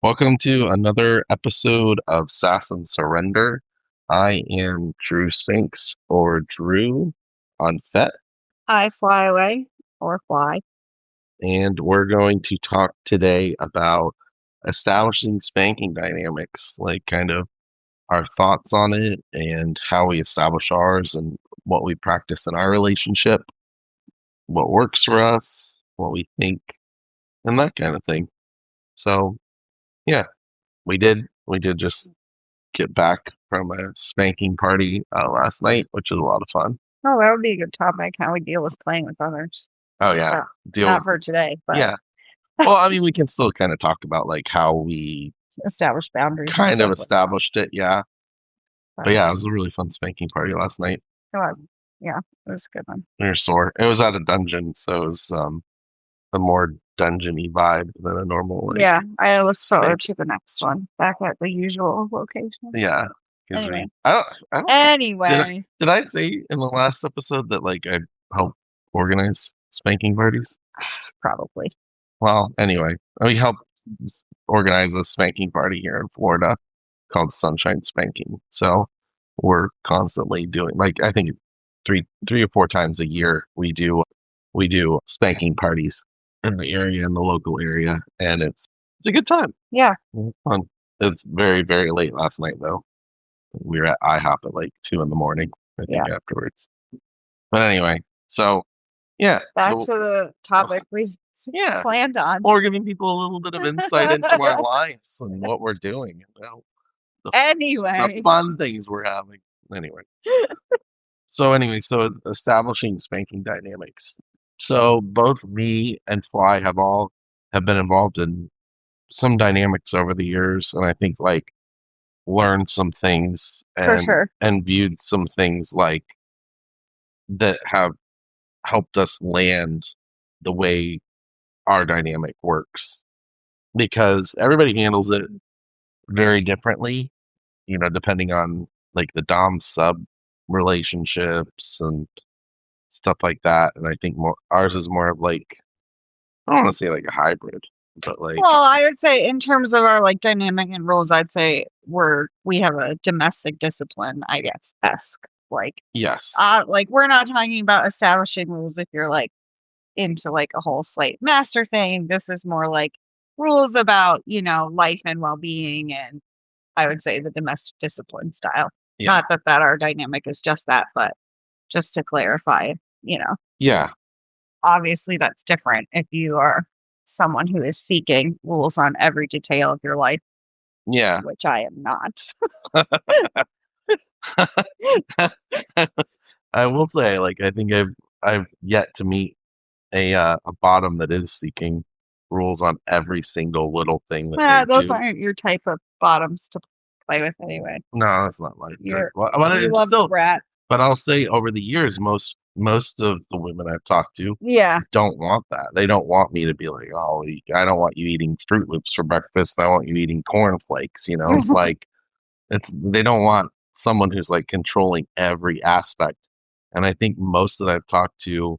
Welcome to another episode of Sass and Surrender. I am Drew Spinks or Drew on FET, I fly away or fly. and we're going to talk today about establishing spanking dynamics, like kind of our thoughts on it and how we establish ours and what we practice in our relationship, what works for us, what we think, and that kind of thing. So, yeah, we did just get back from a spanking party last night, which was a lot of fun. Oh, that would be a good topic. How we deal with playing with others. Oh yeah, Well, deal. not for today, but Yeah. Well, I mean, we can still kind of talk about like how we establish boundaries and kind of stuff like that. established it. Yeah. But But yeah, it was a really fun spanking party last night. it was, yeah, it was a good one. We were sore. It was at a dungeon, so it was a more dungeony vibe than a normal like Yeah, I look forward spank. to the next one back at the usual location. Yeah. Because Anyway, I don't think did I, anyway, did I say in the last episode that like I helped organize spanking parties? probably. Well, anyway, we helped organize a spanking party here in Florida called Sunshine Spanking. So we're constantly doing like I think three or four times a year we do spanking parties in the area in the local area, and it's a good time. Yeah, It's fun. It's very very late last night though. We were at IHOP at like 2 in the morning. I yeah. think afterwards. But anyway, so yeah, Back so to the topic we yeah, planned on. or giving people a little bit of insight into our lives and what we're doing, the, the Anyway, fun things we're having. Anyway, so establishing spanking dynamics. So both me and Fly have been involved in some dynamics over the years, and I think like learned some things for and sure. viewed some things like that have helped us land the way our dynamic works because everybody handles it very differently, depending on like the Dom sub relationships and stuff like that. And I think more ours is more of like I don't want to say like a hybrid, but like Well, I would say in terms of our like dynamic and rules, I'd say we have a domestic discipline, I guess, esque. yes, Like we're not talking about establishing rules if you're like into like a whole slate master thing. This is more like rules about, life and well being and I would say the domestic discipline style. yeah, Not that our dynamic is just that, but just to clarify, you know, yeah, obviously that's different if you are someone who is seeking rules on every detail of your life, yeah. which I am not. I will say like I think I've yet to meet a bottom that is seeking rules on every single little thing that they Those do. aren't your type of bottoms to play with anyway. No, that's not my type. You're Well, you it's love the still, brat. but I'll say over the years, most of the women I've talked to Yeah. don't want that. They don't want me to be like, oh, I don't want you eating Fruit Loops for breakfast. I want you eating cornflakes. It's like they don't want someone who's like controlling every aspect. And I think most that I've talked to,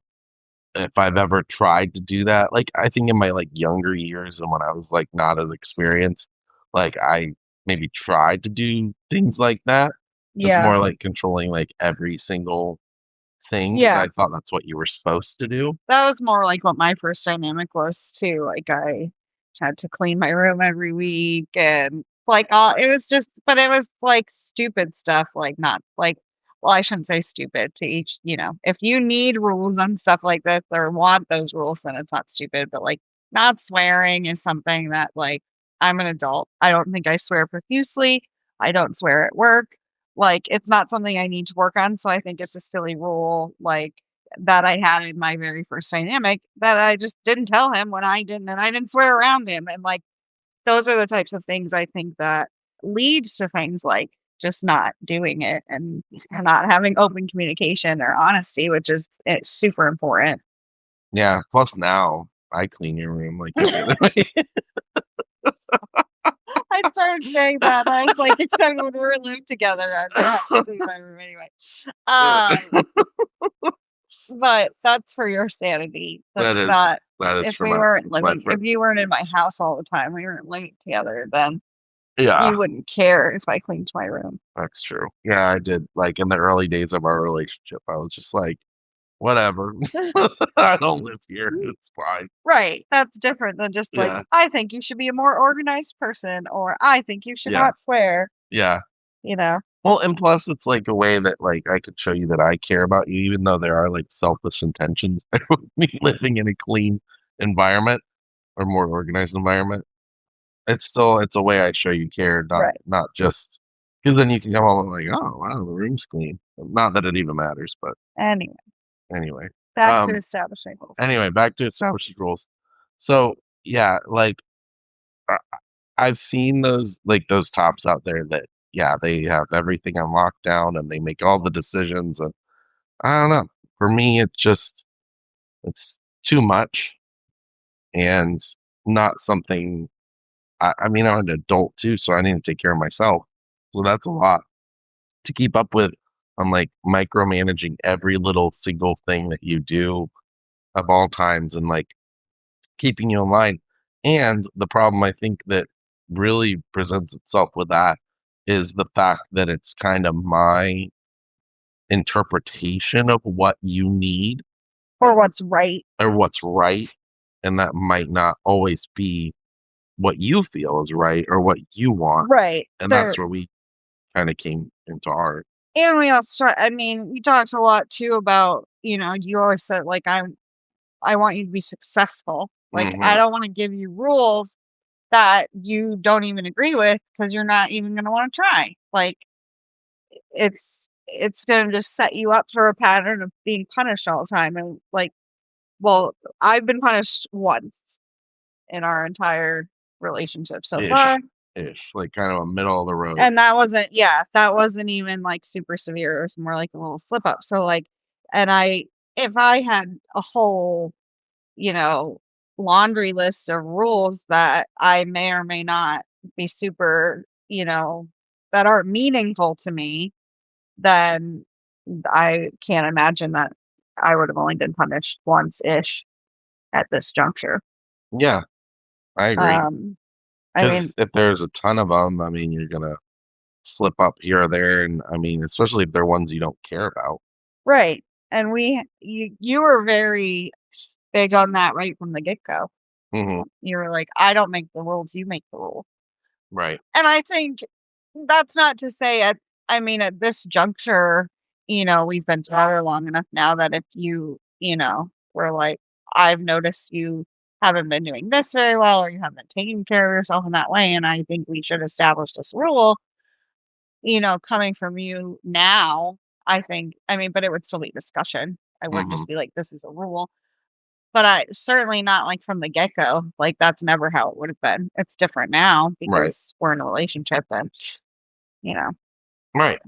if I've ever tried to do that, like I think in my like younger years and when I was like not as experienced, like I maybe tried to do things like that. Just Yeah. more like controlling like every single thing because Yeah. I thought that's what you were supposed to do. That was more like what my first dynamic was too. Like I had to clean my room every week and like it was just but it was like stupid stuff, like not like well, I shouldn't say stupid to each, if you need rules and stuff like this or want those rules, then it's not stupid. But like not swearing is something that like I'm an adult. I don't think I swear profusely. I don't swear at work. Like it's not something I need to work on. So I think it's a silly rule. Like that I had in my very first dynamic that I just didn't tell him when I didn't, and I didn't swear around him. And like those are the types of things I think that leads to things like just not doing it and not having open communication or honesty, which is it's super important. Yeah. Plus now I clean your room like every other way. I started saying that. I was like, except when we live together, I have to clean my room anyway. Um, but that's for your sanity. That's That is not that is if for we my weren't it's my living, if friend. you weren't in my house all the time, we weren't living together, then Yeah, you wouldn't care if I cleaned my room. that's true. Yeah, I did. Like in the early days of our relationship, I was just like, whatever. I don't live here. It's fine. Right. That's different than just like, Yeah, I think you should be a more organized person, or I think you should yeah, not swear, yeah. you know? Well, and plus it's like a way that like I could show you that I care about you, even though there are like selfish intentions with me living in a clean environment or more organized environment. It's a way I show you care, Right. not just because then you can come home and like, oh wow, the room's clean. Not that it even matters, but Anyway, anyway. back to Um, establishing rules. anyway, back to establishing rules. So yeah, like I- I've seen those tops out there that yeah, they have everything on lockdown and they make all the decisions and I don't know. For me, it's too much and not something. I mean, I'm an adult too, so I need to take care of myself. So that's a lot to keep up with. I'm like micromanaging every little single thing that you do of all times and like keeping you in line. And the problem I think that really presents itself with that is the fact that it's kind of my interpretation of what you need Or what's right. or what's right. And that might not always be what you feel is right or what you want. Right. And There that's where we kind of came into our. and we also I mean, we talked a lot too about, you always said like I want you to be successful. Like I Hmm. don't want to give you rules that you don't even agree with because you're not even going to want to try. Like it's going to just set you up for a pattern of being punished all the time and like well, I've been punished once in our entire relationship so far. Ish, like kind of a middle of the road. And that wasn't yeah, that wasn't even like super severe. It was more like a little slip up. So like and I if I had a whole, you know, laundry list of rules that I may or may not be super, that aren't meaningful to me, then I can't imagine that I would have only been punished once ish at this juncture. Yeah, I agree. Um, I mean, Because if there's a ton of them, I mean, you're gonna slip up here or there, and I mean, especially if they're ones you don't care about. right. And you were very big on that right from the get-go. Hmm. You were like, I don't make the rules, you make the rules. Right. And I think that's not to say I mean, at this juncture, we've been together long enough now that if were like, I've noticed you haven't been doing this very well, or you haven't taken care of yourself in that way, and I think we should establish this rule, coming from you now, I think, I mean, but it would still be discussion. I wouldn't Hmm. just be like, this is a rule. But I certainly not like from the get go. Like that's never how it would have been. It's different now Right. because we're in a relationship and you know, Right.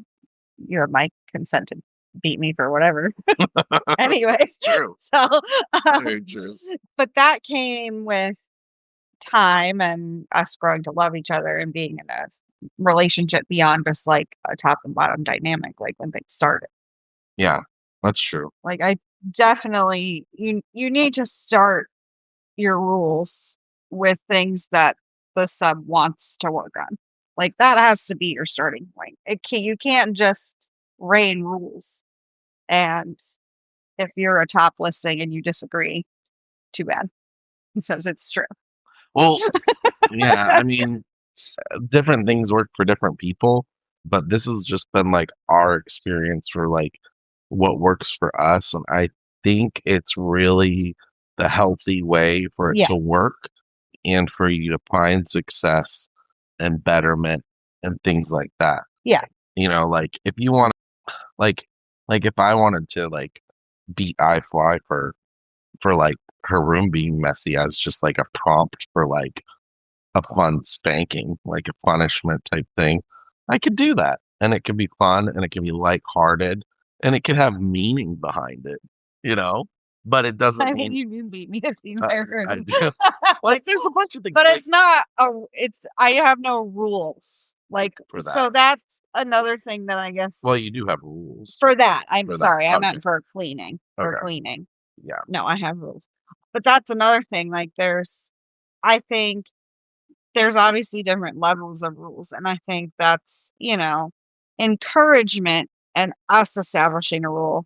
you have my consent to beat me for whatever. Anyway, It's true. so, Very um, true. but that came with time and us growing to love each other and being in a relationship beyond just like a top and bottom dynamic, like when things started. Yeah, that's true. Like I definitely, you need to start your rules with things that the sub wants to work on. Like that has to be your starting point. You can't just rain rules. And if you're a top listing and you disagree, too bad. Because it's true. Well, yeah, I mean, different things work for different people, but this has just been like our experience for like what works for us. And I think it's really the healthy way for it Yeah. to work and for you to find success and betterment and things like that. Yeah. Like if you want like if I wanted to like beat iFly for like her room being messy as just like a prompt for like a fun spanking, like a punishment type thing, I could do that. And it could be fun and it can be lighthearted and it could have meaning behind it, you know? But it doesn't I mean, mean you do beat me if you uh, ever. I do. Like there's a bunch of things But like it's not I have no rules. Like, for that. so that's another thing that I guess Well, you do have rules for that. I'm for that. sorry, I Okay. meant for cleaning. for Okay. cleaning. Yeah. No, I have rules. But that's another thing. Like I think there's obviously different levels of rules. And I think that's, encouragement and us establishing a rule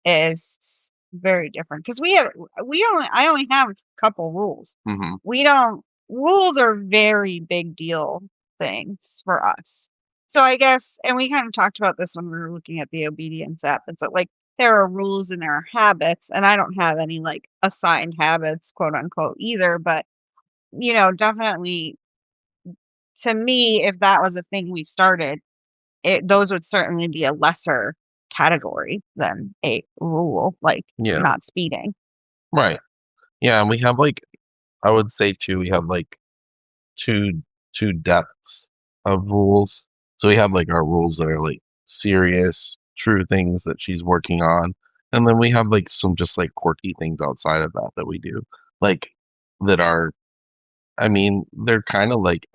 is very different because I only have a couple rules. Hmm. We don't Rules are very big deal things for us. So I guess, and we kind of talked about this when we were looking at the obedience app. It's like there are rules and there are habits, and I don't have any like assigned habits, quote unquote, either. But definitely to me, if that was a thing we started, those would certainly be a lesser category than a rule, like Yeah. not speeding. Right. Yeah. And we have like, I would say too, we have like two two depths of rules. So we have like our rules that are like serious, true things that she's working on, and then we have like some just like quirky things outside of that that we do, like that are. I mean, they're kind of like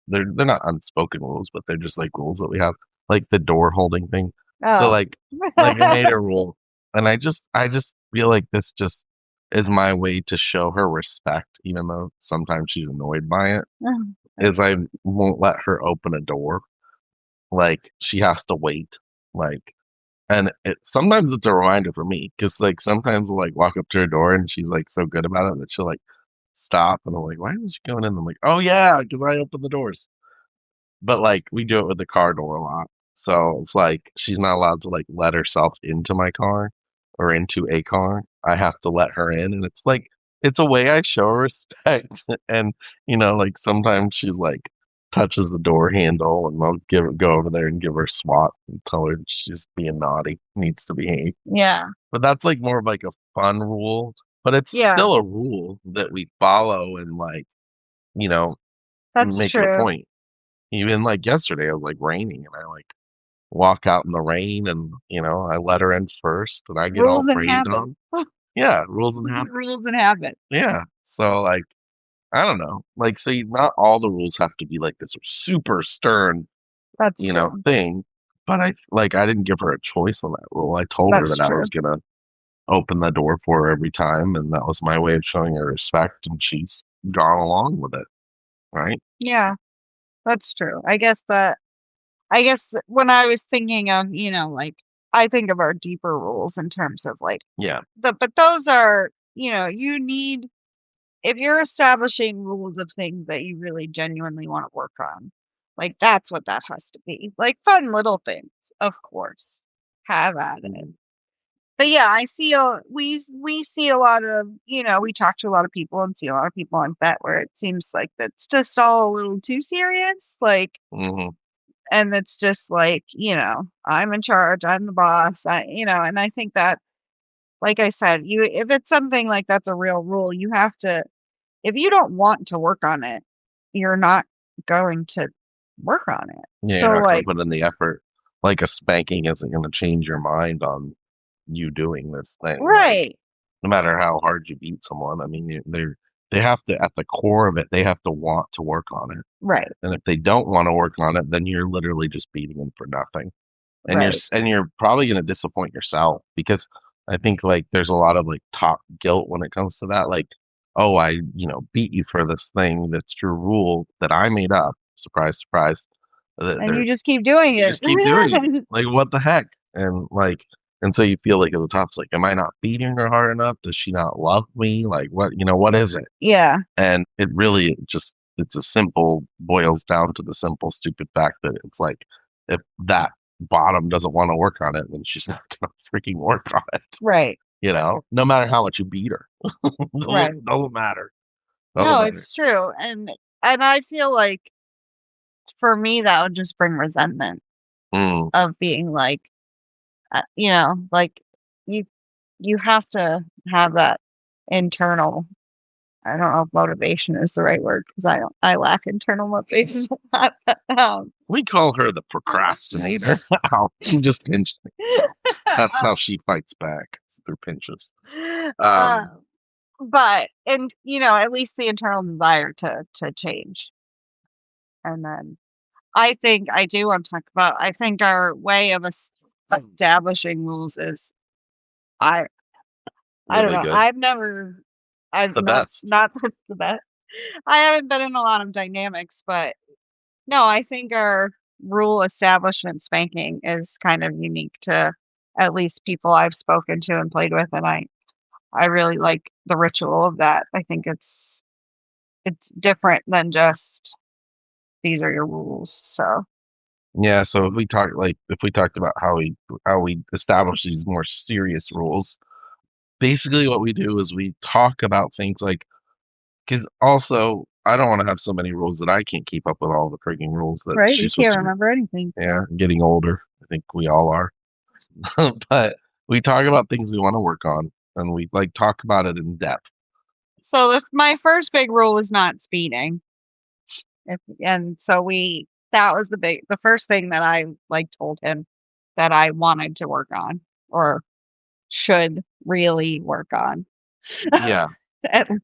they're not unspoken rules, but they're just like rules that we have, like the door holding thing. So Oh. like I made a rule, and I just feel like this just is my way to show her respect, even though sometimes she's annoyed by it is I won't let her open a door. Like she has to wait. Like, and sometimes it's a reminder for me because like sometimes we'll like walk up to her door and she's like so good about it that she'll like stop and I'm like, why is she going in? I'm like, oh yeah, because I open the doors. But like we do it with the car door a lot. So it's like she's not allowed to like let herself into my car or into a car. I have to let her in and it's like it's a way I show her respect. And like sometimes she's like touches the door handle and I'll go over there and give her a swat and tell her she's being naughty, needs to behave. Yeah. But that's like more of like a fun rule. But it's Yeah, still a rule that we follow and like, you know, that's make it a true. point. Even like yesterday, it was like raining, and I like walk out in the rain, and I let her in first, and I get all Rules and rained habits. on. Yeah, rules and habits. Rules and habits. Yeah, so like I don't know, like so not all the rules have to be like this super stern, That's true. thing. But I didn't give her a choice on that rule. I told her That's that I true. was gonna open the door for her every time, and that was my way of showing her respect, and she's gone along with it, right? Yeah, that's true. I guess when I was thinking of, like I think of our deeper rules in terms of like Yeah, but those are, you need if you're establishing rules of things that you really genuinely want to work on, like that's what that has to be. Like fun little things, of course. Have at it. mhm, But yeah, I see we see a lot of, we talk to a lot of people and see a lot of people on bet where it seems like that's just all a little too serious. Like, mhm, and it's just like, I'm in charge, I'm the boss. And I think that, like I said, if it's something like that's a real rule, you have to, if you don't want to work on it, you're not going to work on it. yeah. You're So not gonna like, put in the effort. Like a spanking isn't gonna change your mind on you doing this thing. Like right, no matter how hard you beat someone, I mean, they have to at the core of it, they have to want to work on it. right, And if they don't want to work on it, then you're literally just beating them for nothing. And right. you're probably going to disappoint yourself because I think like there's a lot of like top guilt when it comes to that. Like, oh, I beat you for this thing that's your rule that I made up. Surprise, surprise. And They're you just keep doing You just keep doing it. it. Like what the heck? And so you feel like at the top, it's like, am I not beating her hard enough? Does she not love me? Like what is it? Yeah, And it really just it's a simple boils down to the simple stupid fact that it's like if that bottom doesn't want to work on it, then she's not gonna freaking work on it. right, No matter how much you beat her. right. Doesn't matter. Doesn't No, matter. it's true. And I feel like for me that would just bring resentment Mm, of being like, like you you have to have that internal, I don't know if motivation is the right word because I lack internal motivation. um, we call her the procrastinator. Ow, she just pinched me. That's how she fights back through pinches. uh, Um, but and at least the internal desire to change. And then I think I do want to talk about. I think our way of establishing rules is I. I don't really know. good. I've never, It's I've the best. not that's the best. I haven't been in a lot of dynamics, but no, I think our rule establishment spanking is kind of unique to at least people I've spoken to and played with, and I really like the ritual of that. I think it's different than just these are your rules. So Yeah, so if we talked about how we establish these more serious rules, basically what we do is we talk about things like because also I don't want to have so many rules that I can't keep up with all the freaking rules that right, you she's supposed can't to be. remember anything. Yeah, I'm getting older. I think we all are. But we talk about things we want to work on and we like talk about it in depth. So my first big rule was not speeding. And so that was the first thing that I like told him that I wanted to work on or should really work on. Yeah, And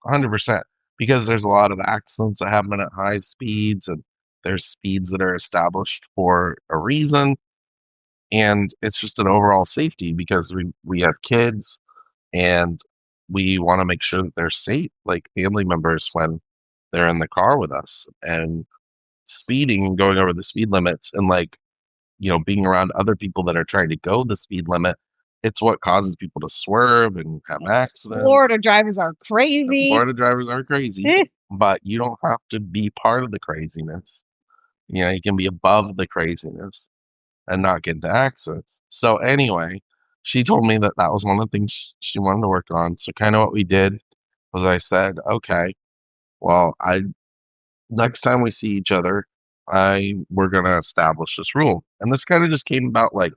100%. Because there's a lot of accidents that happen at high speeds and there's speeds that are established for a reason and it's just an overall safety because we have kids and we want to make sure that they're safe like family members when they're in the car with us and speeding and going over the speed limits and like being around other people that are trying to go the speed limit, it's what causes people to swerve and have accidents. Florida drivers are And crazy. Florida drivers are crazy, but you don't have to be part of the craziness. You can be above the craziness and not get into accidents. So anyway, she told me that that was one of the things she wanted to work on. So kind of what we did was I said, okay, well, I next time we see each other, I we're gonna establish this rule. And this kind of just came about like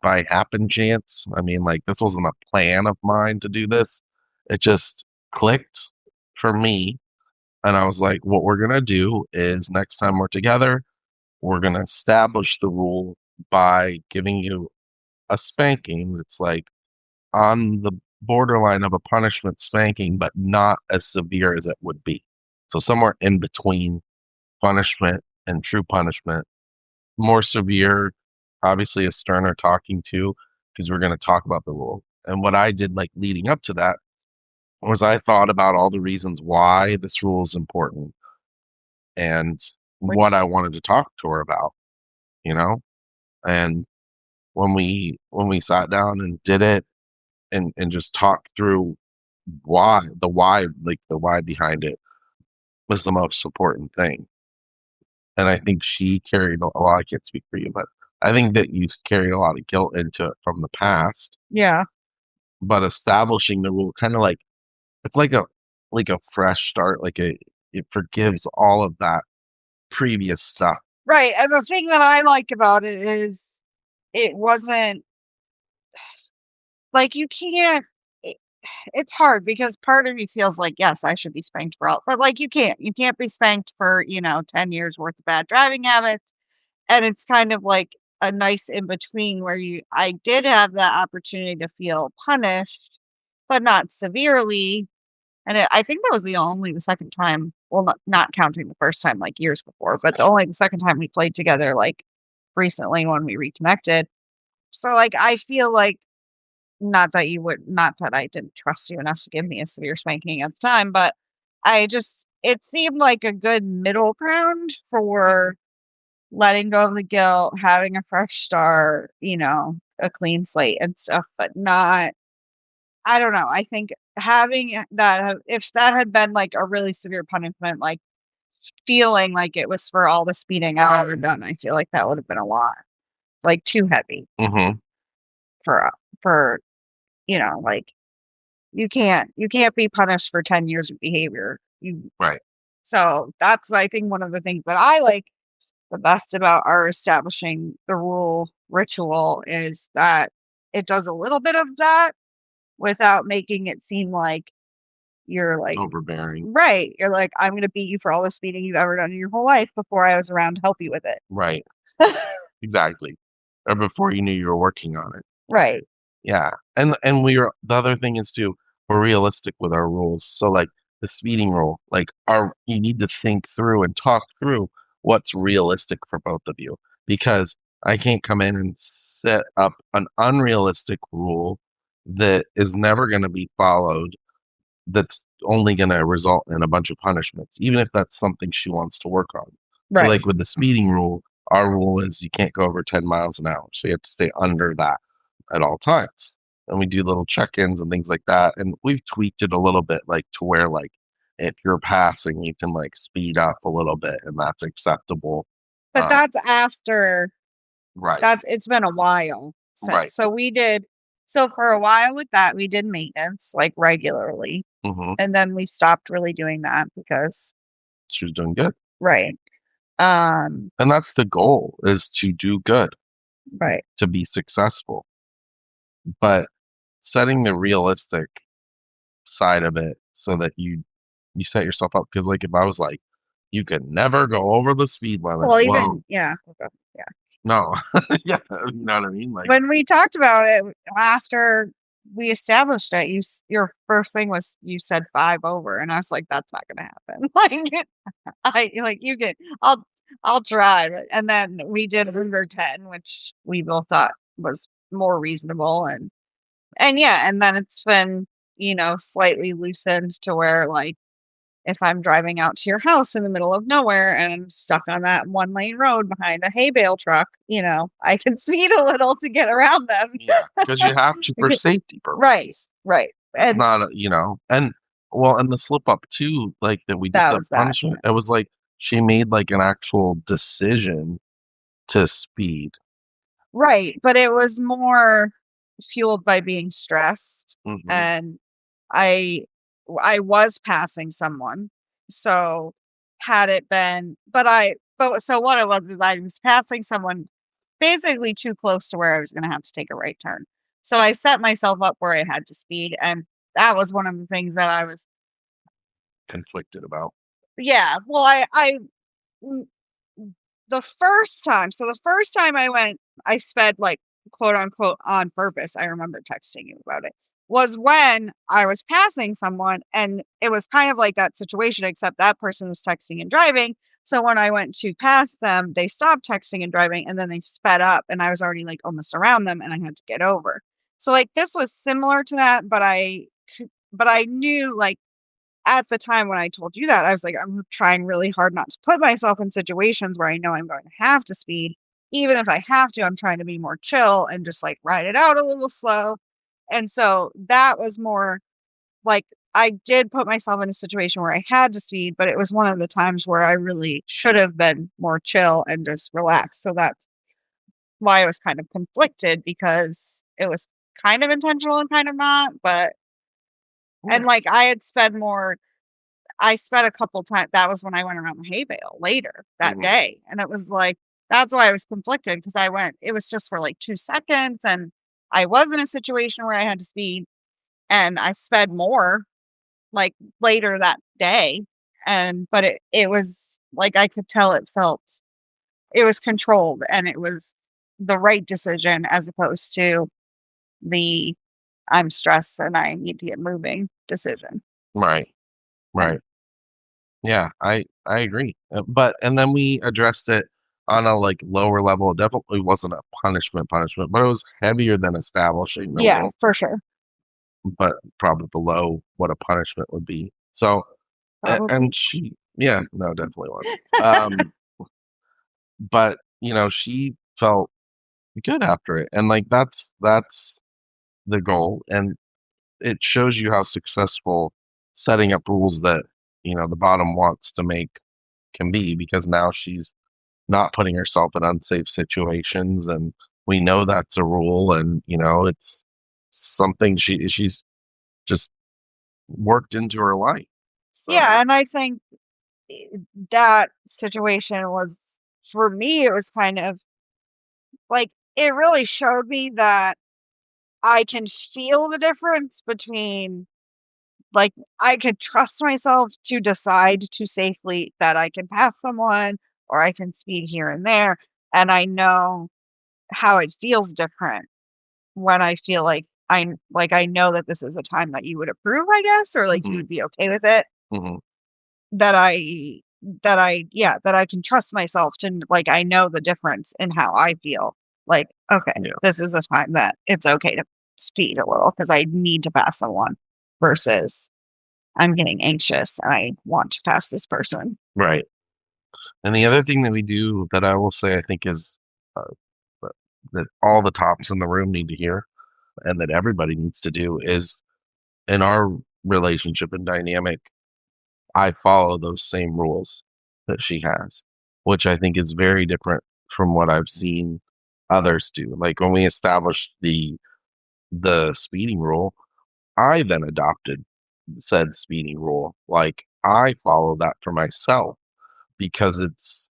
by happen chance. I mean, like this wasn't a plan of mine to do this. It just clicked for me. And I was like, what we're gonna do is next time we're together, we're gonna establish the rule by giving you a spanking that's like on the borderline of a punishment spanking, but not as severe as it would be. So somewhere in between punishment and true punishment, more severe, obviously a sterner talking to, because we're going to talk about the rule. And what I did like leading up to that was I thought about all the reasons why this rule is important and Like, what I wanted to talk to her about, you know? And when we sat down and did it and just talked through why, like the why behind it was the most important thing. And I think she carried a lot. I can't speak for you, but I think that you carried a lot of guilt into it from the past. yeah. But establishing the rule, kind of like it's like a fresh start. It forgives all of that previous stuff. Right. And the thing that I like about it is it wasn't like you can't it, it's hard because part of me feels like yes, I should be spanked for all, but like you can't be spanked for 10 years worth of bad driving habits. And it's kind of like a nice in between where I did have that opportunity to feel punished, but not severely. And I think that was the second time, well, not counting the first time like years before, but only the second time we played together like recently when we reconnected. So like I feel like not that I didn't trust you enough to give me a severe spanking at the time, but it seemed like a good middle ground for letting go of the guilt, having a fresh start, a clean slate and stuff, but not I don't know. I think having that if that had been like a really severe punishment, like feeling like it was for all the speeding I've ever done, I feel like that would have been a lot, like too heavy Hmm. for like you can't be punished for 10 years of behavior. Right. So that's I think one of the things that I like the best about our establishing the rule ritual is that it does a little bit of that without making it seem like you're like Overbearing. right. You're like, I'm gonna beat you for all the speeding you've ever done in your whole life before I was around to help you with it. Right. Exactly. Or before you knew you were working on it. Right. Yeah. And the other thing is too, we're realistic with our rules. So like the speeding rule, like our you need to think through and talk through what's realistic for both of you. Because I can't come in and set up an unrealistic rule that is never going to be followed, that's only going to result in a bunch of punishments, even if that's something she wants to work on. So, Right. like with the speeding rule, our rule is you can't go over 10 miles an hour. So you have to stay under that at all times. And we do little check-ins and things like that. And we've tweaked it a little bit, like to where like if you're passing, you can like speed up a little bit and that's acceptable. But Um, that's after right, that's it's been a while since. right. So for a while with that we did maintenance like regularly. hmm And then we stopped really doing that because She was doing good. right. Um And that's the goal is to do good, right. to be successful. But setting the realistic side of it so that you set yourself up because like if I was like you could never go over the speed limit, Well, well even yeah. Okay, yeah. no. Yeah, you know what I mean, like When we talked about it after we established it, your first thing was you said 5 over, and I was like, "That's not gonna happen." Like, I like you can, I'll try, and then we did under 10, which we both thought was more reasonable, and yeah, and then it's been slightly loosened to where like if I'm driving out to your house in the middle of nowhere and I'm stuck on that one lane road behind a hay bale truck, I can speed a little to get around them. yeah, because you have to for safety Right, purposes. right. It's And not and well, and the slip up too, like that we did that the was that. punishment, it was like she made like an actual decision to speed. Right, but it was more fueled by being stressed, hmm and I I was passing someone. So had it been but so what it was is I was passing someone basically too close to where I was gonna have to take a right turn. So I set myself up where I had to speed, and that was one of the things that I was Conflicted about. yeah, well, I mm, the first time I went, I sped like quote unquote on purpose. I remember texting you about it. Was when I was passing someone and it was kind of like that situation, except that person was texting and driving. So when I went to pass them, they stopped texting and driving and then they sped up and I was already like almost around them and I had to get over. So like this was similar to that, but I knew like at the time when I told you that, I was like, I'm trying really hard not to put myself in situations where I know I'm going to have to speed. Even if I have to, I'm trying to be more chill and just like ride it out a little slow. And so that was more like I did put myself in a situation where I had to speed, but it was one of the times where I really should have been more chill and just relaxed. So that's why I was kind of conflicted because it was kind of intentional and kind of not. But, Yeah. and like I had spent more I sped a couple times. That was when I went around the hay bale later that hmm day, and it was like that's why I was conflicted because I went it was just for, like, 2 seconds, and I was in a situation where I had to speed, and I sped more, like, later that day, but it was like, I could tell it was controlled, and it was the right decision as opposed to the, "I'm stressed and I need to get moving" decision, Right, and right. Yeah, I agree. But and then we addressed it on a like lower level. It definitely wasn't a punishment, but it was heavier than establishing the yeah, rule, for sure, but probably below what a punishment would be. So, probably. and she, yeah, no, definitely was. Um, but she felt good after it, and like that's the goal, and it shows you how successful setting up rules that the bottom wants to make can be because now she's not putting herself in unsafe situations and we know that's a rule and it's something she's just worked into her life. So Yeah, and I think that situation was for me, it was kind of like it really showed me that I can feel the difference between like I could trust myself to decide to safely that I can pass someone or I can speed here and there. And I know how it feels different when I feel like I know that this is a time that you would approve, I guess, or like you hmm would be okay with it. hmm That I can trust myself to like, I know the difference in how I feel. Like, okay, yeah, this is a time that it's okay speed a little because I need to pass someone versus I'm getting anxious and I want to pass this person. Right. And the other thing that we do that I will say I think is uh, that that all the tops in the room need to hear and that everybody needs to do is in our relationship and dynamic, I follow those same rules that she has, which I think is very different from what I've seen others do. Like when we established the speeding rule, I then adopted said speeding rule. Like I follow that for myself because it's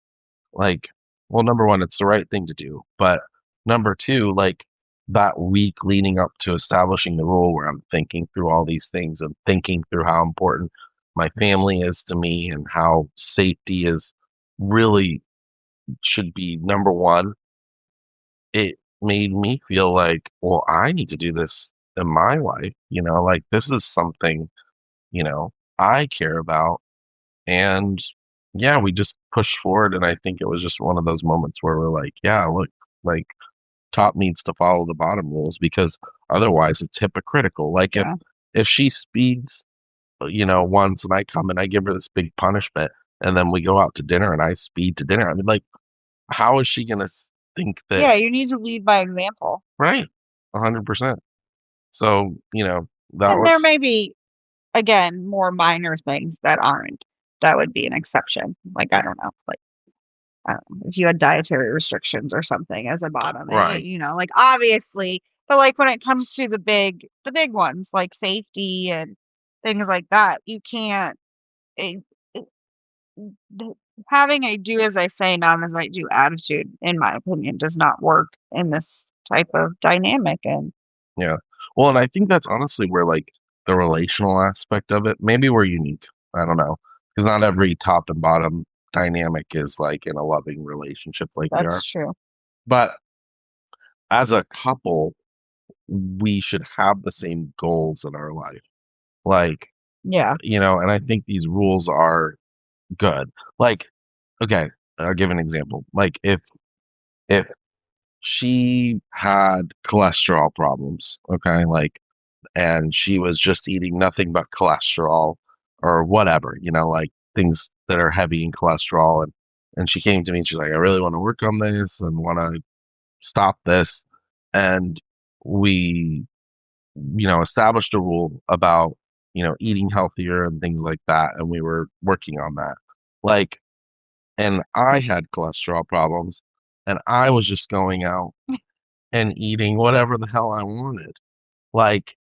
like, well, number one, it's the right thing to do. But number two, like that week leading up to establishing the rule where I'm thinking through all these things and thinking through how important my family is to me and how safety is really should be number one, it made me feel like, well, I need to do this in my life. Like this is something, I care about. And yeah, we just pushed forward. And I think it was just one of those moments where we're like, yeah, look, like top needs to follow the bottom rules because otherwise it's hypocritical. Like if Yeah. if she speeds, once and I come and I give her this big punishment and then we go out to dinner and I speed to dinner. I mean, like, how is she gonna think that Yeah, you need to lead by example. right? 100%. So, that And there was may be, again, more minor things that aren't. That would be an exception. Like, I don't know, like, I don't know, if you had dietary restrictions or something as a bottom, right. like obviously, but like when it comes to the big ones like safety and things like that, you can't. It, it, th- Having a do as I say, not as I do attitude, in my opinion, does not work in this type of dynamic. And Yeah. Well, and I think that's honestly where like the relational aspect of it, maybe we're unique. I don't know. Because not every top and bottom dynamic is like in a loving relationship like we that's are. true. But as a couple, we should have the same goals in our life. Like, Yeah, and I think these rules are good. Like, okay, I'll give an example. Like if she had cholesterol problems, okay, like and she was just eating nothing but cholesterol or whatever, like things that are heavy in cholesterol. And she came to me and she's like, I really want to work on this and want to stop this. And we, established a rule about, eating healthier and things like that. And we were working on that. Like, and I had cholesterol problems and I was just going out and eating whatever the hell I wanted. Like,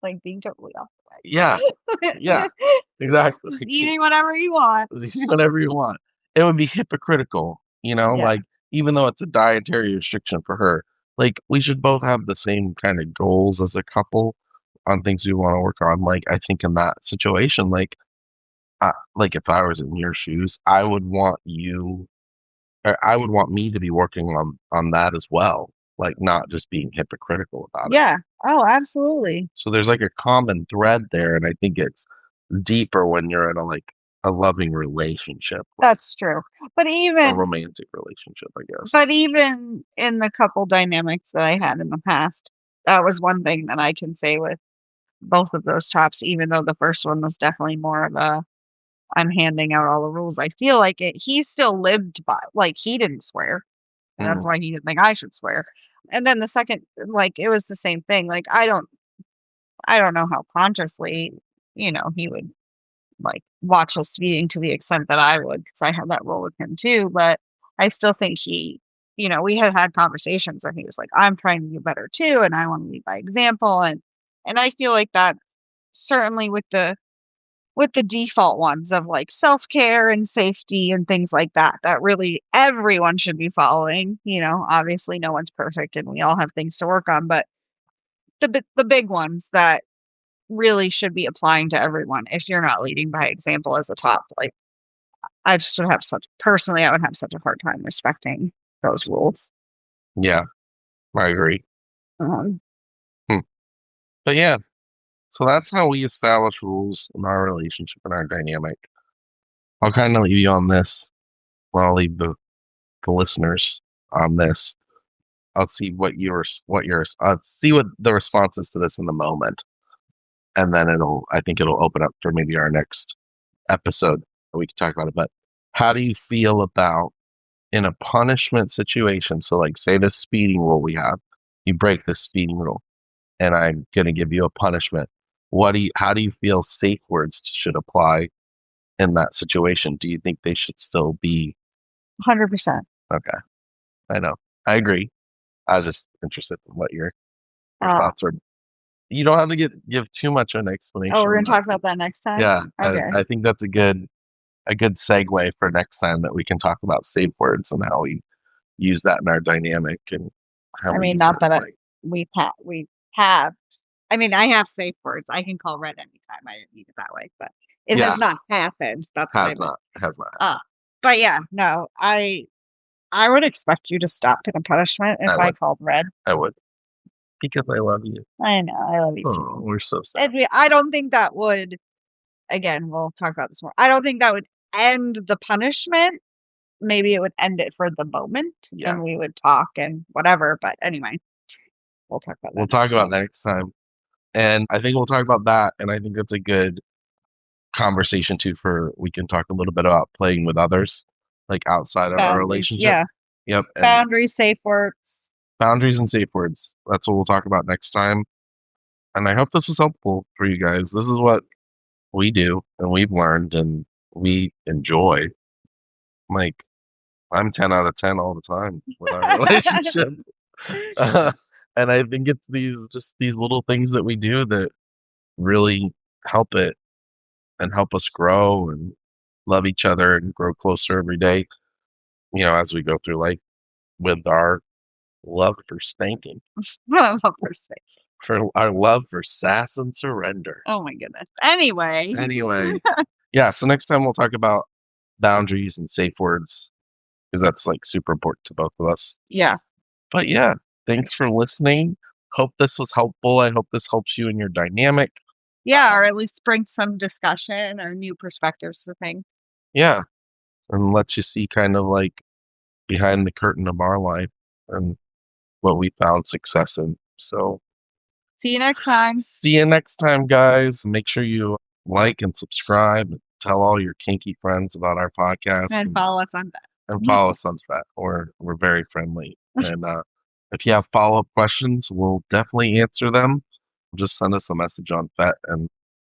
like being totally off yeah, the yeah, wagon. exactly. Just eating whatever you want. Whatever you want. It would be hypocritical, Yeah. like even though it's a dietary restriction for her, like we should both have the same kind of goals as a couple on things we want to work on. Like I think in that situation, like if I was in your shoes, I would want you, or I would want me to be working on that as well, like not just being hypocritical about it. Yeah. Oh, absolutely. So there's like a common thread there, and I think it's deeper when you're in a loving relationship, like That's true. But a even romantic relationship, I guess. but even in the couple dynamics that I had in the past, that was one thing that I can say with both of those tops, even though the first one was definitely more of a I'm handing out all the rules. I feel like he still lived by, like, he didn't swear. And that's Mm, why he didn't think I should swear. And then the second, like, it was the same thing. Like, I don't know how consciously, he would like watch us speeding to the extent that I would, because I had that role with him too. But I still think we had had conversations where he was like, I'm trying to do better too, and I want to lead by example. And I feel like that certainly with the default ones of like self-care and safety and things like that, that really everyone should be following. Obviously no one's perfect and we all have things to work on, but the big ones that really should be applying to everyone if you're not leading by example as a top. Like, I just would have I would have such a hard time respecting those rules. yeah, I agree. Um, Hmm. But yeah, so that's how we establish rules in our relationship and our dynamic. I'll kind of leave you on this. Well, I'll leave the listeners on this. I'll see I'll see what the response is to this in the moment, and then I think it'll open up for maybe our next episode that we can talk about it. But how do you feel about in a punishment situation? So, like, say this speeding rule we have, you break this speeding rule, and I'm gonna give you a punishment. How do you feel safe words should apply in that situation? Do you think they should still be 100%. okay? I know. I agree. I was just interested in what your Uh, thoughts were. You don't have to give too much of an oh, explanation we're on gonna that. talk about that next time? Yeah, Okay. I think that's a good segue for next time that we can talk about safe words and how we use that in our dynamic and how I we mean, use it not in that play. we have. I mean, I have safe words. I can call red anytime. I didn't mean it that way, but it has Yeah, not happened. That's what I has meant. not has not Uh, happened. but yeah, no, I would expect you to stop in a punishment if I I would called red. I would because I love you. I know, I love you Oh, too. we're so sad. I don't think that would. Again, we'll talk about this more. I don't think that would end the punishment. Maybe it would end it for the moment, Yeah, and we would talk and whatever. But anyway, we'll talk about we'll that talk next about time. that next time, and I think we'll talk about that, and I think that's a good conversation too for we can talk a little bit about playing with others, like outside of our Boundaries, relationship. yeah, Yep, and boundaries, safe words. boundaries and safe words. That's what we'll talk about next time. And I hope this was helpful for you guys. This is what we do and we've learned and we enjoy. Like, I'm 10 out of 10 all the time with our relationship. Uh, and I think it's these little things that we do that really help it and help us grow and love each other and grow closer every day, as we go through life with our love for spanking, I love first space. for our love for sass and surrender. Oh my goodness. Anyway, Anyway, yeah, so next time we'll talk about boundaries and safe words because that's like super important to both of us. yeah, But yeah, thanks for listening. Hope this was helpful. I hope this helps you in your dynamic. yeah, or at least bring some discussion or new perspectives to things. Yeah, and lets you see kind of like behind the curtain of our life and what we found success in. So, See you next time, see you next time, guys. Make sure you like and subscribe. Tell all your kinky friends about our podcast and follow us on and that. follow us on Fet. We're very friendly. And if you have follow up questions, we'll definitely answer them. Just send us a message on Fet, and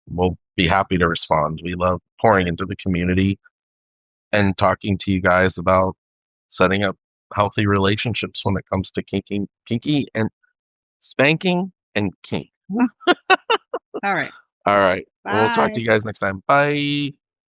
we'll be happy to respond. We love pouring into the community and talking to you guys about setting up healthy relationships when it comes to kinky and spanking and kink. All right, All right. We'll talk to bye. you guys next time. Bye.